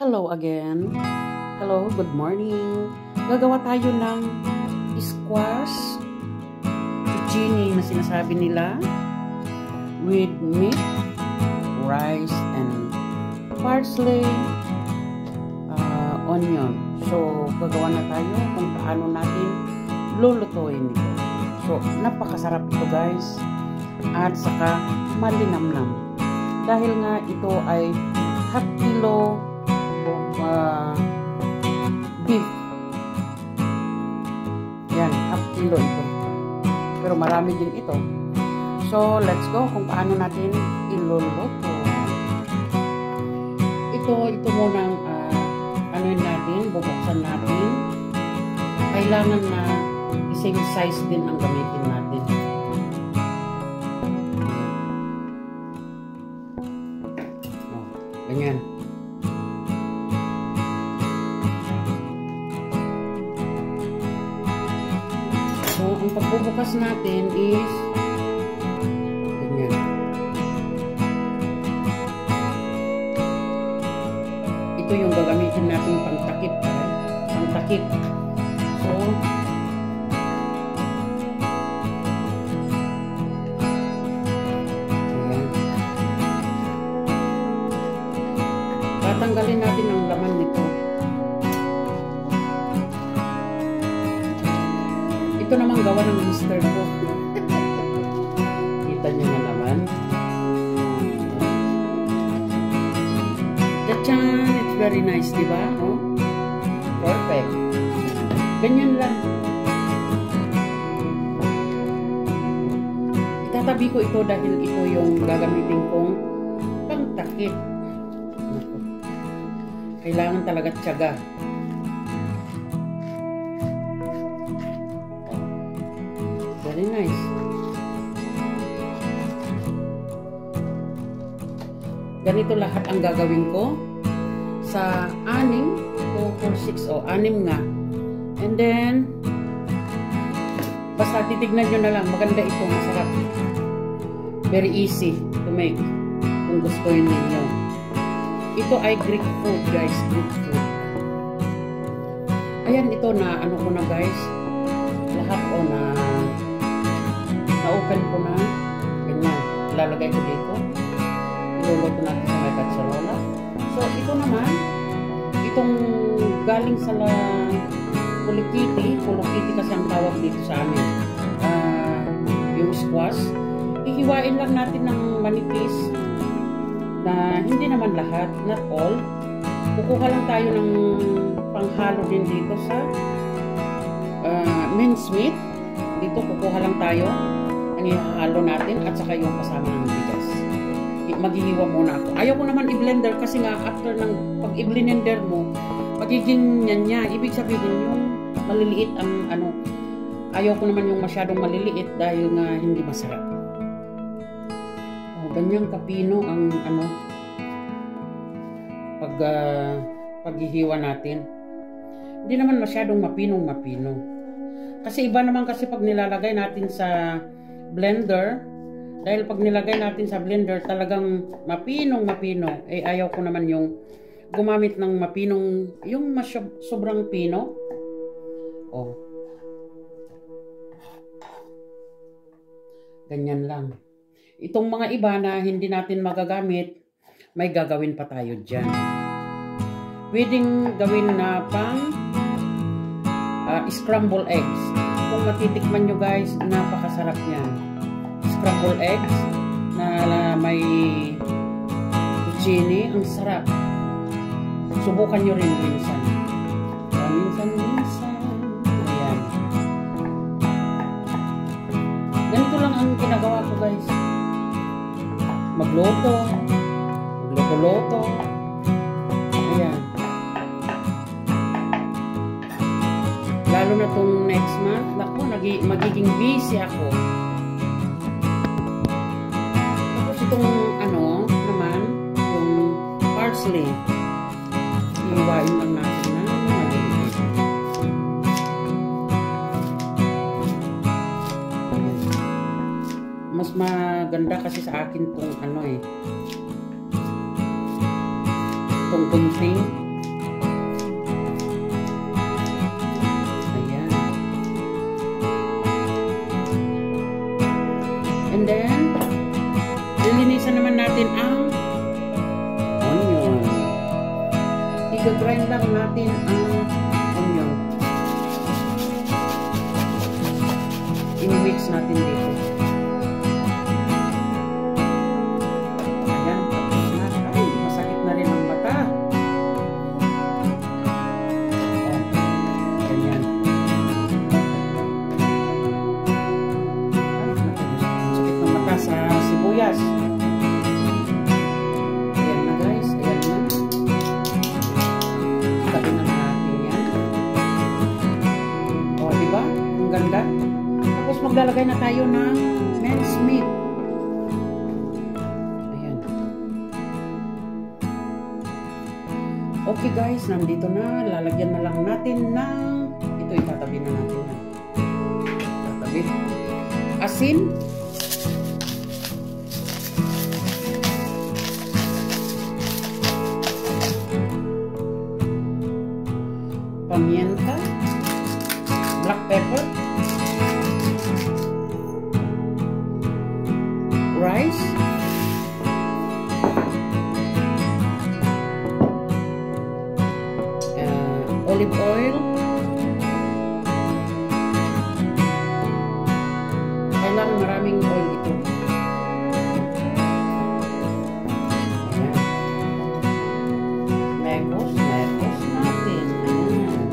Hello again. Hello, good morning. Gagawa tayo ng squash zucchini na sinasabi nila with meat, rice, and parsley, onion. So, gagawa na tayo kung paano natin lulutuin ito. So, napakasarap ito guys. At saka malinamnam. Dahil nga ito ay half kilo beef. Yan, half kilo ito. Pero marami din ito. So, let's go kung paano natin iluluto. Ito munang natin, bubuksan natin. Kailangan na same size din ang gamitin natin. Ganyan. So, ang pagbubukas natin is ganyan. Ito yung gagamitin natin pangtakip. Pangtakip. So, tatanggalin natin ang laman nito. Ito naman gawa ng mister ko. Kita niyo na naman. Tachan! It's very nice, diba? Oh? Perfect. Ganyan lang. Itatabi ko ito dahil ito yung gagamitin kong pangtakip. Kailangan talaga tiyaga. Very nice. Ganito lahat ang gagawin ko sa 6 o 6 nga. And then basta titignan nyo na lang, maganda ito, masarap. Very easy to make kung gusto yun ninyo. Ito ay Greek food guys, Greek food. Ayan, ito na ano ko na guys, lahat o na-open ko na. Ganyan, ilalagay ko dito. Iluluto natin sa may katsarola. So, ito naman, itong galing sa Pulukiti kasi ang tawag dito sa amin. Yung squash, ihiwain lang natin ng manipis. Na hindi naman lahat, not all. Kukuha lang tayo ng panghalo din dito sa minced meat. Dito kukuha lang tayo ang ihalo natin at saka yung kasama ng bigas. Maghihiwa muna ako. Ayaw ko naman i-blender kasi nga after ng pag i-blender mo, magiging niya. Ibig sabihin yung maliliit ang ano. Ayaw ko naman yung masyadong maliliit dahil nga hindi masarap. Ganyang kapino ang ano paghihiwa natin. Hindi naman masyadong mapinong-mapino. Kasi iba naman kasi pag nilalagay natin sa blender, dahil pag nilagay natin sa blender talagang mapinong-mapino. Eh ayaw ko naman yung gumamit ng mapinong, yung sobrang pino. Oh. Ganyan lang. Itong mga iba na hindi natin magagamit, may gagawin pa tayo dyan. Pwedeng gawin na pang scramble eggs. Kung matitikman nyo guys, napakasarap yan. Scramble eggs na may zucchini, ang sarap. Subukan nyo rin minsan. Minsan. Ayan. Ganito lang ang ginagawa ko guys. Magluto. Ayan. Lalo na tong next month, naku, magiging busy ako. Tapos itong ano naman, yung parsley. Iwain lang natin na maliliit. Mas maganda kasi sa akin tong ano itong kunting And then, lilinisan naman natin ang onion. I-grind lang natin ang onion. I-mix natin dito. Ayan, tapos na. Ay, masakit na rin ang mata. Oh, ganyan. Ay, masakit ng mata sa sibuyas. Ayan na guys, ayan na. Tabi na natin yan. O, diba? Ang ganda. Tapos maglalagay na tayo ng minced meat. Ayan. Okay guys, nandito na. Lalagyan na lang natin ng ito, itatabi na natin yan. Tatabi. Asin. Pimienta. Black pepper. Rice. Olive oil. Kailangan maraming oil ito. Ayan. Mekos natin. Ayan.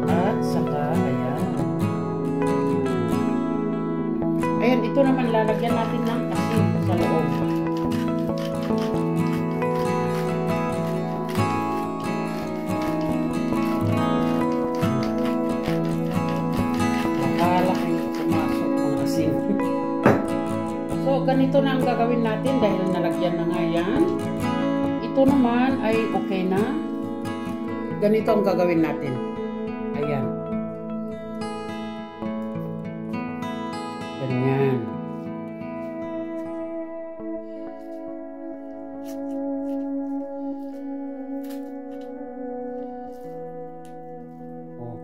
At saka, ayan. Ayan, ito naman lalagyan natin ng asin sa loob. Akala kayo pumasok ng asin. So, ganito na ang gagawin natin dahil nalagyan na nga yan. Ito naman ay okay na. Ganito ang gagawin natin. Ayan. Ganyan. Oh.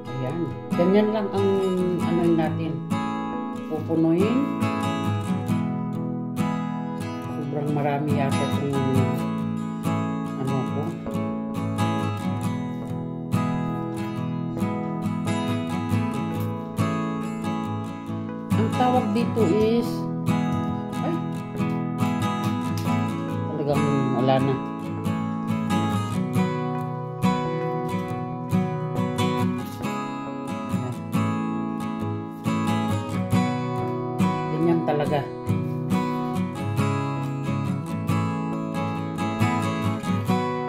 Ayan. Ganyan lang ang ano natin. Pupunuin. Sobrang marami yata itong ano ko. Ang tawag dito is ay talagang wala na. Ganyan talaga.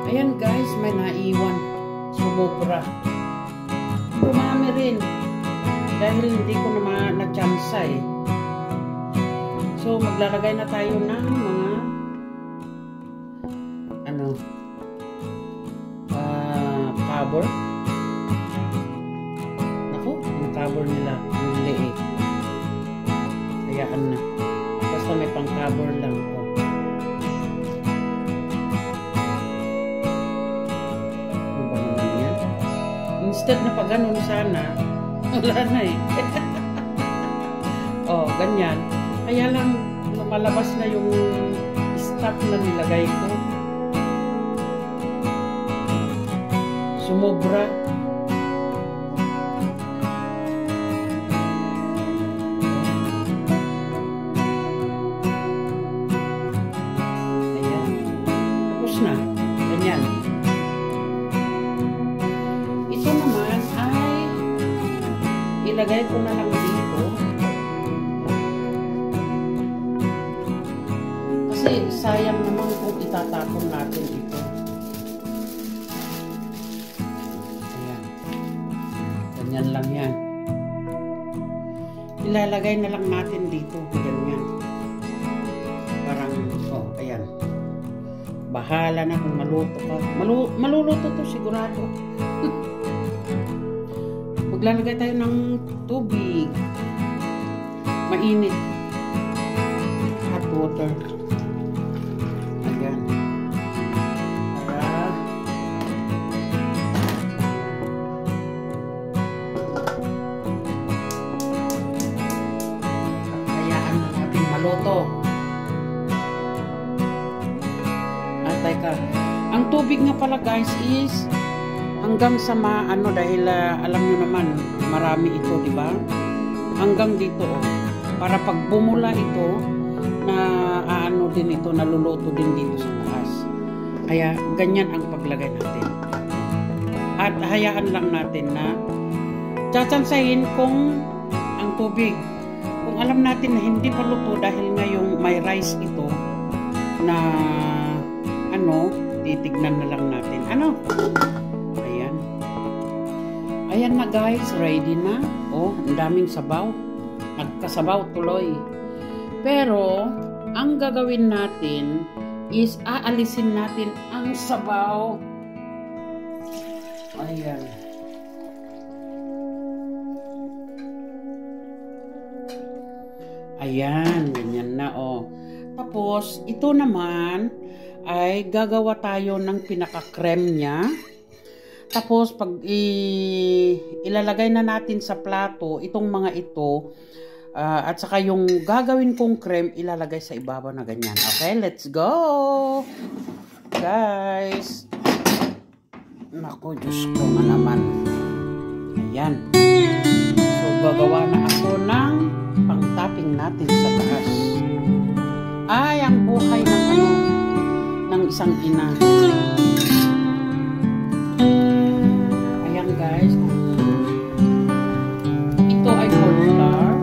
Ayan guys, may naiwan. Sumobra. Dumami rin. Dahil hindi ko naman na-chansa eh. So, maglalagay na tayo ng mga ano cover. Naku, yung cover nila yung liit. Hayaan na. Basta may pang-cover lang ko. Ano ba naman yan? Instead na pag ganun sana, wala na eh. Oh, ganyan. Kaya lang lumalabas na yung stock na nilagay ko. Sumobra. Ayan. Tapos na. Ganyan. Ito naman ay ilagay ko na lang dito. Kasi sayang naman kung itatapon natin ito. Ayan. Ganyan lang yan. Ilalagay na lang natin dito. Ganyan. Parang, oh, ayan. Bahala na kung maluto ka. Maluluto to sigurado. Maglalagay tayo ng tubig. Mainit. Hot water. Ayan. Para hayaan na natin maluto. At teka, ang tubig nga pala guys is hanggang sa maano dahil alam nyo naman marami ito, di ba? Hanggang dito para pag bumula ito na ano din ito, naluluto din dito sa taas. Kaya ganyan ang paglagay natin. At hayaan lang natin na tsatsansahin kung ang tubig, kung alam natin na hindi pa luto dahil ngayong may rice ito na ano, titignan na lang natin. Ano? Ayan na guys, ready na. Oh, ang daming sabaw. Nagkasabaw tuloy. Pero, ang gagawin natin is aalisin natin ang sabaw. Ayan. Ayan, ganyan na oh. Tapos, ito naman ay gagawa tayo ng pinaka-creme niya. Tapos, pag ilalagay na natin sa plato, itong mga ito, at saka yung gagawin kong creme, ilalagay sa ibabaw na ganyan. Okay, let's go! Guys! Naku, Diyos ko nga naman. Ayan. So, gagawa na ako ng pang-topping natin sa taas. Ay, ang buhay ng ano, ng isang ina. Guys, ito ay corn flour.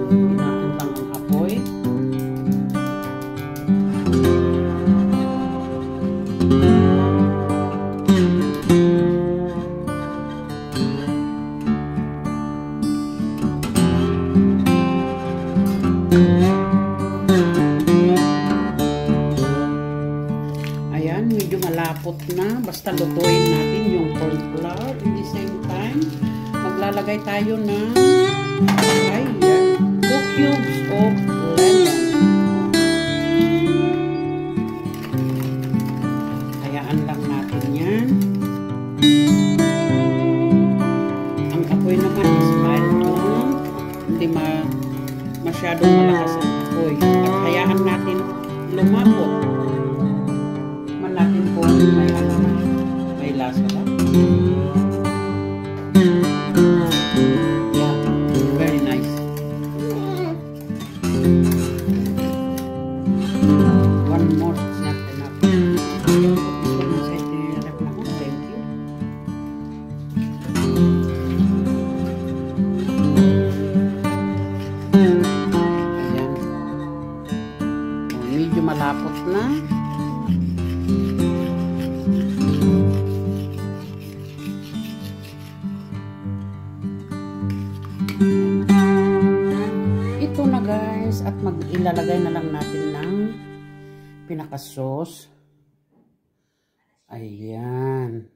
Pinatang ang apoy. Medyo malapot na, basta lutuin natin yung corn flour. At the same time, maglalagay tayo ng 2 cubes of lemon. Hayaan lang natin yan. Ang apoy naman is mild lang, hindi masyadong malakas ang apoy. At hayaan natin lumapot. Natin kung may lasa ba? Yeah, very nice. One more is not enough. This one is enough na ko. Thank you. Ayan. Medyo malapot na. Ito na guys, at ilalagay na lang natin ng pinaka-sauce. Ayan.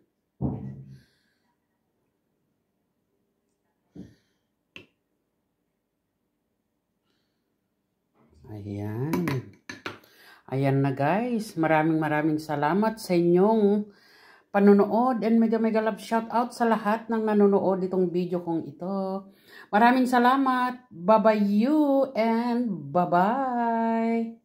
Ayan. Ayan na guys. Maraming salamat sa inyong panonood, and mega love shout out sa lahat ng nanonood itong video kong ito. Maraming salamat. Bye-bye you and bye-bye.